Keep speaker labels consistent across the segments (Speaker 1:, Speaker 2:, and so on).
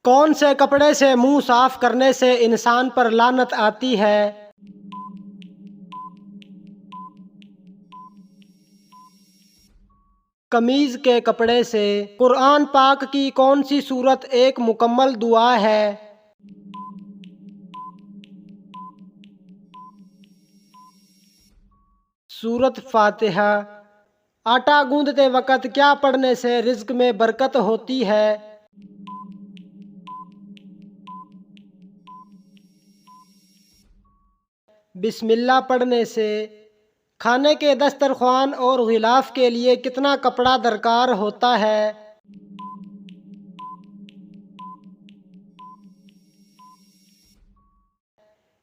Speaker 1: کون سے کپڑے سے منہ صاف کرنے سے انسان پر لعنت آتی ہے؟ قمیض کے کپڑے سے۔ قرآن پاک کی کون سی سورت ایک مکمل دعا ہے؟ سورت فاتحہ۔ آٹا گوندتے وقت کیا پڑھنے سے رزق میں برکت ہوتی ہے؟ بسم اللہ پڑھنے سے۔ کھانے کے دسترخوان اور غلاف کے لیے کتنا کپڑا درکار ہوتا ہے؟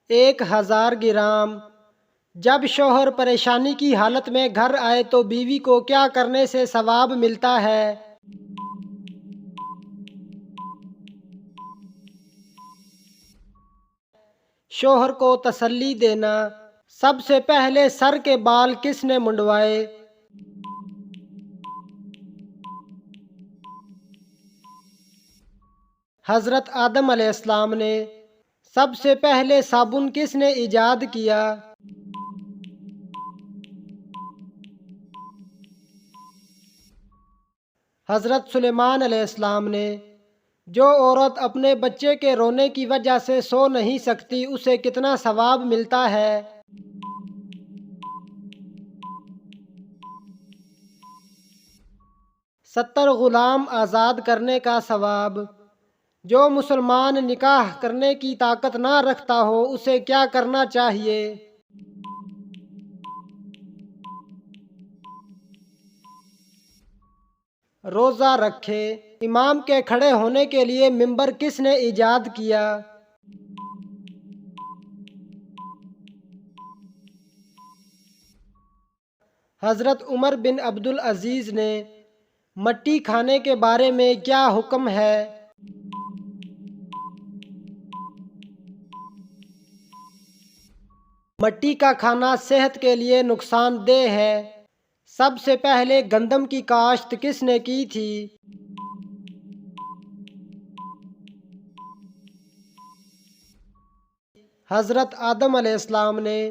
Speaker 1: ایک 1000 گرام۔ جب شوہر پریشانی کی حالت میں گھر آئے تو بیوی کو کیا کرنے سے ثواب ملتا ہے؟ شوہر کو تسلی دینا۔ سب سے پہلے سر کے بال کس نے منڈوائے؟ حضرت آدم علیہ السلام نے۔ سب سے پہلے صابن کس نے ایجاد کیا؟ حضرت سلیمان علیہ السلام نے۔ جو عورت اپنے بچے کے رونے کی وجہ سے سو نہیں سکتی اسے کتنا ثواب ملتا ہے؟ ستر غلام آزاد کرنے کا ثواب۔ جو مسلمان نکاح کرنے کی طاقت نہ رکھتا ہو اسے کیا کرنا چاہیے؟ روزہ رکھے۔ امام کے کھڑے ہونے کے لیے منبر کس نے ایجاد کیا؟ حضرت عمر بن عبدالعزیز نے۔ مٹی کھانے کے بارے میں کیا حکم ہے؟ مٹی کا کھانا صحت کے لیے نقصان دہ ہے۔ سب سے پہلے گندم کی کاشت کس نے کی تھی؟ حضرت آدم علیہ السلام نے۔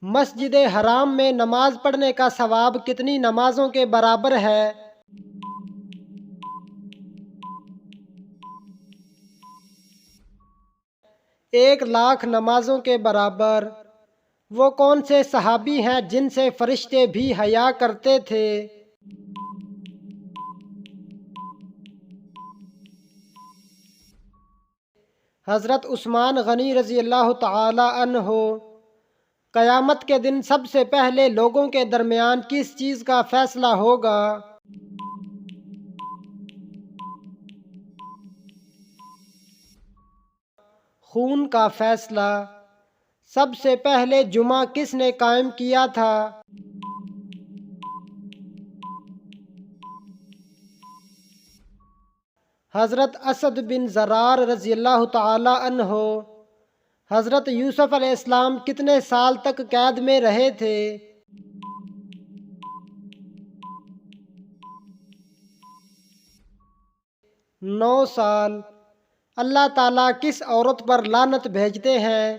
Speaker 1: مسجد حرام میں نماز پڑھنے کا ثواب کتنی نمازوں کے برابر ہے؟ ایک 1,00,000 نمازوں کے برابر۔ وہ کون سے صحابی ہیں جن سے فرشتے بھی حیا کرتے تھے؟ حضرت عثمان غنی رضی اللہ تعالی عنہ۔ قیامت کے دن سب سے پہلے لوگوں کے درمیان کس چیز کا فیصلہ ہوگا؟ خون کا فیصلہ۔ سب سے پہلے جمعہ کس نے قائم کیا تھا؟ حضرت اسد بن زرار رضی اللہ تعالی عنہ۔ حضرت یوسف علیہ السلام کتنے سال تک قید میں رہے تھے؟ 9 سال۔ اللہ تعالیٰ کس عورت پر لعنت بھیجتے ہیں؟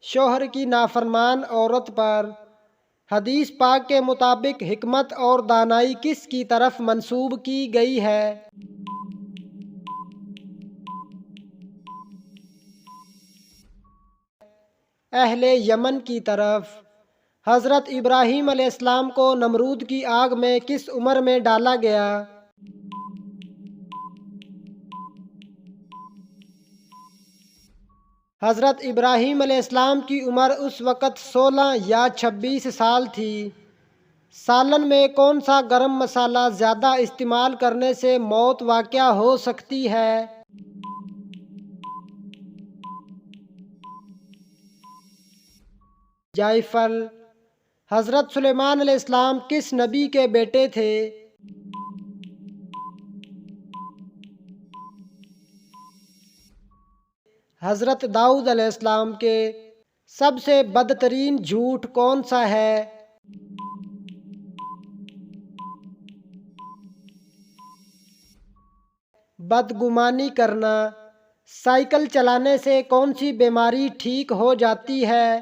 Speaker 1: شوہر کی نافرمان عورت پر۔ حدیث پاک کے مطابق حکمت اور دانائی کس کی طرف منسوب کی گئی ہے؟ اہل یمن کی طرف۔ حضرت ابراہیم علیہ السلام کو نمرود کی آگ میں کس عمر میں ڈالا گیا؟ حضرت ابراہیم علیہ السلام کی عمر اس وقت 16 یا 26 سال تھی۔ سالن میں کون سا گرم مسالہ زیادہ استعمال کرنے سے موت واقع ہو سکتی ہے؟ جائفل۔ حضرت سلیمان علیہ السلام کس نبی کے بیٹے تھے؟ حضرت داؤد علیہ السلام کے۔ سب سے بدترین جھوٹ کون سا ہے؟ بدگمانی کرنا۔ سائیکل چلانے سے کون سی بیماری ٹھیک ہو جاتی ہے؟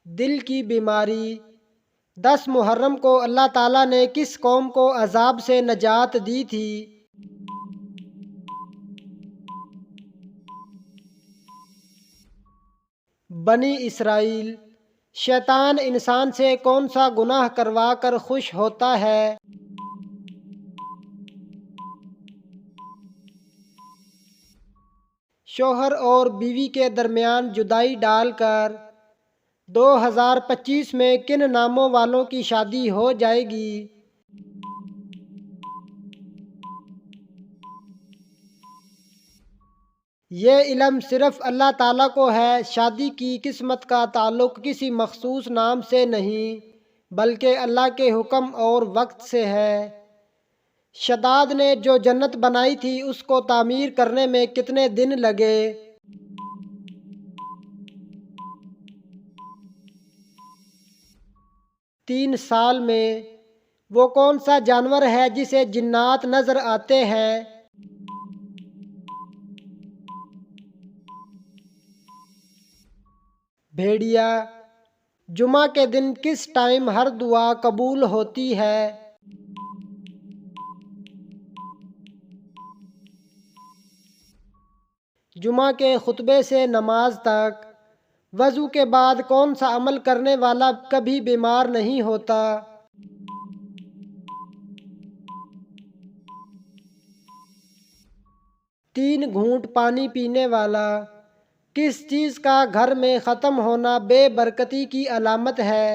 Speaker 1: دل کی بیماری۔ 10 محرم کو اللہ تعالیٰ نے کس قوم کو عذاب سے نجات دی تھی؟ بنی اسرائیل۔ شیطان انسان سے کون سا گناہ کروا کر خوش ہوتا ہے؟ شوہر اور بیوی کے درمیان جدائی ڈال کر 2025 میں کن ناموں والوں کی شادی ہو جائے گی؟ یہ علم صرف اللہ تعالیٰ کو ہے۔ شادی کی قسمت کا تعلق کسی مخصوص نام سے نہیں بلکہ اللہ کے حکم اور وقت سے ہے۔ شداد نے جو جنت بنائی تھی اس کو تعمیر کرنے میں کتنے دن لگے؟ 3 سال میں۔ وہ کون سا جانور ہے جسے جنات نظر آتے ہیں؟ بھیڑیا۔ جمعہ کے دن کس ٹائم ہر دعا قبول ہوتی ہے؟ جمعہ کے خطبے سے نماز تک۔ وضو کے بعد کون سا عمل کرنے والا کبھی بیمار نہیں ہوتا؟ تین گھونٹ پانی پینے والا۔ کس چیز کا گھر میں ختم ہونا بے برکتی کی علامت ہے؟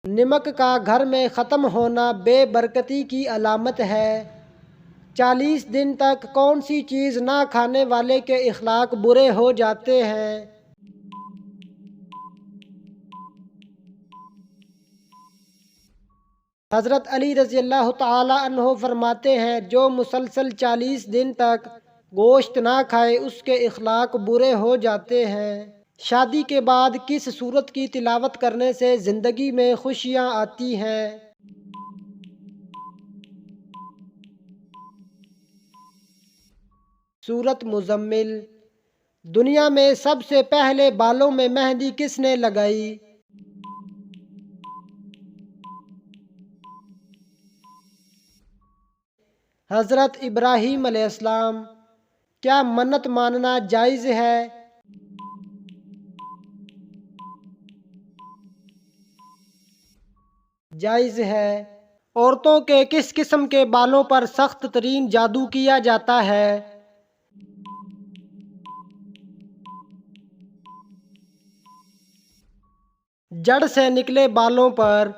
Speaker 1: نمک کا گھر میں ختم ہونا بے برکتی کی علامت ہے۔ 40 دن تک کون سی چیز نہ کھانے والے کے اخلاق برے ہو جاتے ہیں؟ حضرت علی رضی اللہ تعالی عنہ فرماتے ہیں جو مسلسل 40 دن تک گوشت نہ کھائے اس کے اخلاق برے ہو جاتے ہیں۔ شادی کے بعد کس سورت کی تلاوت کرنے سے زندگی میں خوشیاں آتی ہیں؟ سورت مزمل۔ دنیا میں سب سے پہلے بالوں میں مہندی کس نے لگائی؟ حضرت ابراہیم علیہ السلام۔ کیا منت ماننا جائز ہے؟ جائز ہے۔ عورتوں کے کس قسم کے بالوں پر سخت ترین جادو کیا جاتا ہے؟ جڑ سے نکلے بالوں پر۔